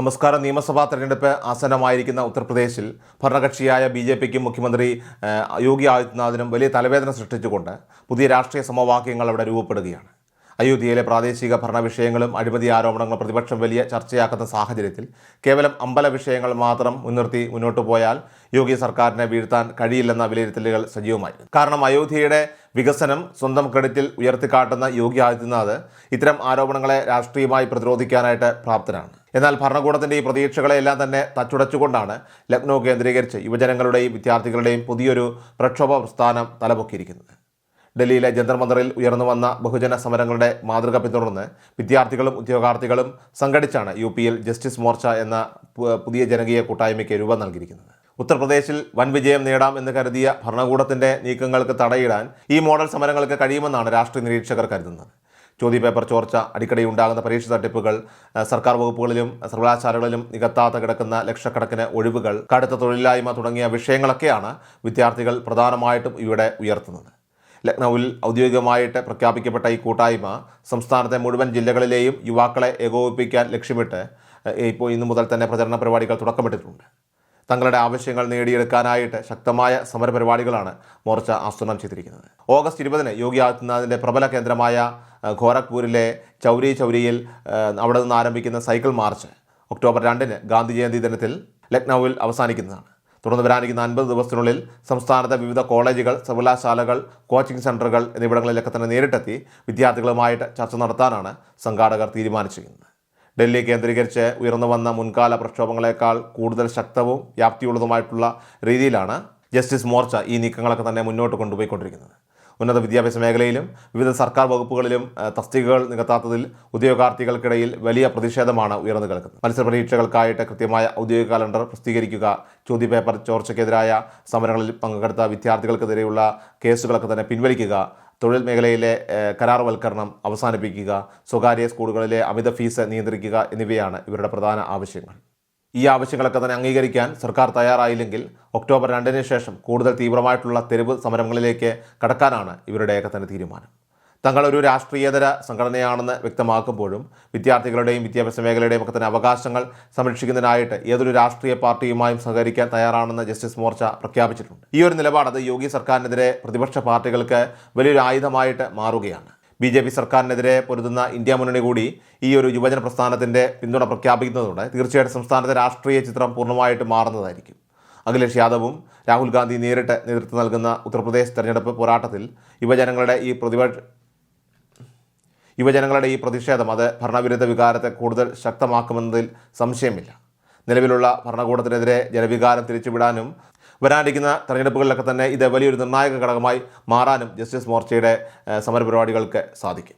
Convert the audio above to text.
നമസ്കാരം. നിയമസഭാ തെരഞ്ഞെടുപ്പ് ആസന്നമായിരിക്കുന്ന ഉത്തർപ്രദേശിൽ ഭരണകക്ഷിയായ ബി.ജെ.പിക്കും മുഖ്യമന്ത്രി യോഗി ആദിത്യനാഥിനും വലിയ തലവേദന സൃഷ്ടിച്ചുകൊണ്ട് പുതിയ രാഷ്ട്രീയ സമവാക്യങ്ങൾ അവിടെ രൂപപ്പെടുകയാണ്. അയോധ്യയിലെ പ്രാദേശിക ഭരണ വിഷയങ്ങളും അഴിമതി ആരോപണങ്ങളും പ്രതിപക്ഷം വലിയ ചർച്ചയാക്കുന്ന സാഹചര്യത്തിൽ കേവലം അമ്പല വിഷയങ്ങൾ മാത്രം മുൻനിർത്തി മുന്നോട്ടു പോയാൽ യോഗി സർക്കാരിനെ വീഴ്ത്താൻ കഴിയില്ലെന്ന വിലയിരുത്തലുകൾ സജീവമായിരുന്നു. കാരണം അയോധ്യയുടെ വികസനം സ്വന്തം ക്രെഡിറ്റിൽ ഉയർത്തിക്കാട്ടുന്ന യോഗി ആദിത്യനാഥ് ഇത്തരം ആരോപണങ്ങളെ രാഷ്ട്രീയമായി പ്രതിരോധിക്കാനായിട്ട് പ്രാപ്തനാണ്. എന്നാൽ ഭരണകൂടത്തിൻ്റെ ഈ പ്രതീക്ഷകളെല്ലാം തന്നെ തച്ചുടച്ചുകൊണ്ടാണ് ലക്നൗ കേന്ദ്രീകരിച്ച് യുവജനങ്ങളുടെയും വിദ്യാർത്ഥികളുടെയും പുതിയൊരു പ്രക്ഷോഭ പ്രസ്ഥാനം തലപൊക്കിയിരിക്കുന്നത്. ഡൽഹിയിലെ ജന്തർ മന്ദറിൽ ഉയർന്നു വന്ന ബഹുജന സമരങ്ങളുടെ മാതൃക പിന്തുടർന്ന് വിദ്യാർത്ഥികളും ഉദ്യോഗാർത്ഥികളും സംഘടിച്ചാണ് യു.പിയിൽ ജസ്റ്റിസ് മോർച്ച എന്ന പുതിയ ജനകീയ കൂട്ടായ്മയ്ക്ക് രൂപം നൽകിയിരിക്കുന്നത്. ഉത്തർപ്രദേശിൽ വൻ വിജയം നേടാം എന്ന് കരുതിയ ഭരണകൂടത്തിൻ്റെ നീക്കങ്ങൾക്ക് തടയിടാൻ ഈ മോഡൽ സമരങ്ങൾക്ക് കഴിയുമെന്നാണ് രാഷ്ട്രീയ നിരീക്ഷകർ കരുതുന്നത്. ചോദ്യപേപ്പർ ചോർച്ച, അടിക്കടി ഉണ്ടാകുന്ന പരീക്ഷ തട്ടിപ്പുകൾ, സർക്കാർ വകുപ്പുകളിലും സർവകലാശാലകളിലും നികത്താതെ കിടക്കുന്ന ലക്ഷക്കണക്കിന് ഒഴിവുകൾ, കടുത്ത തൊഴിലില്ലായ്മ തുടങ്ങിയ വിഷയങ്ങളൊക്കെയാണ് വിദ്യാർത്ഥികൾ പ്രധാനമായിട്ടും ഇവിടെ ഉയർത്തുന്നത്. ലക്നൌവിൽ ഔദ്യോഗികമായിട്ട് പ്രഖ്യാപിക്കപ്പെട്ട ഈ കൂട്ടായ്മ സംസ്ഥാനത്തെ മുഴുവൻ ജില്ലകളിലെയും യുവാക്കളെ ഏകോപിപ്പിക്കാൻ ലക്ഷ്യമിട്ട് ഇന്നു മുതൽ തന്നെ പ്രചരണ പരിപാടികൾ തുടക്കമിട്ടിട്ടുണ്ട്. തങ്ങളുടെ ആവശ്യങ്ങൾ നേടിയെടുക്കാനായിട്ട് ശക്തമായ സമരപരിപാടികളാണ് മോർച്ച ആസൂത്രണം ചെയ്തിരിക്കുന്നത്. ഓഗസ്റ്റ് 20 യോഗി ആദിത്യനാഥിൻ്റെ പ്രബല കേന്ദ്രമായ ഗോരഖ്പൂരിലെ ചൗരി ചൗരിയിൽ അവിടെ നിന്ന് ആരംഭിക്കുന്ന cycle march October 2 Gandhi Jayanti ദിനത്തിൽ ലക്നൌവിൽ അവസാനിക്കുന്നതാണ്. തുടർന്ന് വരാനിരിക്കുന്ന 50 ദിവസത്തിനുള്ളിൽ സംസ്ഥാനത്തെ വിവിധ കോളേജുകൾ, സർവകലാശാലകൾ, കോച്ചിങ് സെൻ്ററുകൾ എന്നിവിടങ്ങളിലൊക്കെ തന്നെ നേരിട്ടെത്തി വിദ്യാർത്ഥികളുമായിട്ട് ചർച്ച നടത്താനാണ് സംഘാടകർ തീരുമാനിച്ചിരിക്കുന്നത്. ഡൽഹി കേന്ദ്രീകരിച്ച് ഉയർന്നു വന്ന മുൻകാല പ്രക്ഷോഭങ്ങളെക്കാൾ കൂടുതൽ ശക്തവും വ്യാപ്തിയുള്ളതുമായിട്ടുള്ള രീതിയിലാണ് ജസ്റ്റിസ് മോർച്ച ഈ നീക്കങ്ങളൊക്കെ തന്നെ മുന്നോട്ട് കൊണ്ടുപോയിക്കൊണ്ടിരിക്കുന്നത്. ഉന്നത വിദ്യാഭ്യാസ മേഖലയിലും വിവിധ സർക്കാർ വകുപ്പുകളിലും തസ്തികകൾ നികത്താത്തതിൽ ഉദ്യോഗാർത്ഥികൾക്കിടയിൽ വലിയ പ്രതിഷേധമാണ് ഉയർന്നു കേൾക്കുന്നത്. മത്സരപരീക്ഷകൾക്കായിട്ട് കൃത്യമായ ഔദ്യോഗിക കലണ്ടർ പ്രസിദ്ധീകരിക്കുക, ചോദ്യപേപ്പർ ചോർച്ചയ്ക്കെതിരായ സമരങ്ങളിൽ പങ്കെടുത്ത വിദ്യാർത്ഥികൾക്കെതിരെയുള്ള കേസുകളൊക്കെ തന്നെ പിൻവലിക്കുക, തൊഴിൽ മേഖലയിലെ കരാർവൽക്കരണം അവസാനിപ്പിക്കുക, സ്വകാര്യ സ്കൂളുകളിലെ അമിത ഫീസ് നിയന്ത്രിക്കുക എന്നിവയാണ് ഇവരുടെ പ്രധാന ആവശ്യങ്ങൾ. ഈ ആവശ്യങ്ങളൊക്കെ തന്നെ അംഗീകരിക്കാൻ സർക്കാർ തയ്യാറായില്ലെങ്കിൽ ഒക്ടോബർ 2 ശേഷം കൂടുതൽ തീവ്രമായിട്ടുള്ള തെരുവ് സമരങ്ങളിലേക്ക് കടക്കാനാണ് ഇവരുടെയൊക്കെ തന്നെ തീരുമാനം. തങ്ങളൊരു രാഷ്ട്രീയേതര സംഘടനയാണെന്ന് വ്യക്തമാക്കുമ്പോഴും വിദ്യാർത്ഥികളുടെയും വിദ്യാഭ്യാസ മേഖലയുടെയും ഒക്കെ തന്നെ അവകാശങ്ങൾ സംരക്ഷിക്കുന്നതിനായിട്ട് ഏതൊരു രാഷ്ട്രീയ പാർട്ടിയുമായും സഹകരിക്കാൻ തയ്യാറാണെന്ന് ജസ്റ്റിസ് മോർച്ച പ്രഖ്യാപിച്ചിട്ടുണ്ട്. ഈ ഒരു നിലപാട് യോഗി സർക്കാരിനെതിരെ പ്രതിപക്ഷ പാർട്ടികൾക്ക് വലിയൊരു ആയുധമായിട്ട് മാറുകയാണ്. ബി.ജെ.പി. സർക്കാരിനെതിരെ പൊരുതുന്ന ഇന്ത്യ മുന്നണി കൂടി ഈ ഒരു യുവജന പ്രസ്ഥാനത്തിൻ്റെ പിന്തുണ പ്രഖ്യാപിക്കുന്നതോടെ തീർച്ചയായിട്ടും സംസ്ഥാനത്തെ രാഷ്ട്രീയ ചിത്രം പൂർണ്ണമായിട്ട് മാറുന്നതായിരിക്കും. അഖിലേഷ് യാദവും രാഹുൽ ഗാന്ധി നേരിട്ട് നേതൃത്വം നൽകുന്ന ഉത്തർപ്രദേശ് തെരഞ്ഞെടുപ്പ് പോരാട്ടത്തിൽ യുവജനങ്ങളുടെ ഈ പ്രതിഷേധം അത് ഭരണവിരുദ്ധ വികാരത്തെ കൂടുതൽ ശക്തമാക്കുമെന്നതിൽ സംശയമില്ല. നിലവിലുള്ള ഭരണകൂടത്തിനെതിരെ ജനവികാരം തിരിച്ചുവിടാനും വരാനിരിക്കുന്ന തെരഞ്ഞെടുപ്പുകളിലൊക്കെ തന്നെ ഇത് വലിയൊരു നിർണായക ഘടകമായി മാറാനും ജസ്റ്റിസ് മോർച്ചയുടെ സമരപരിപാടികൾക്ക് സാധിക്കും.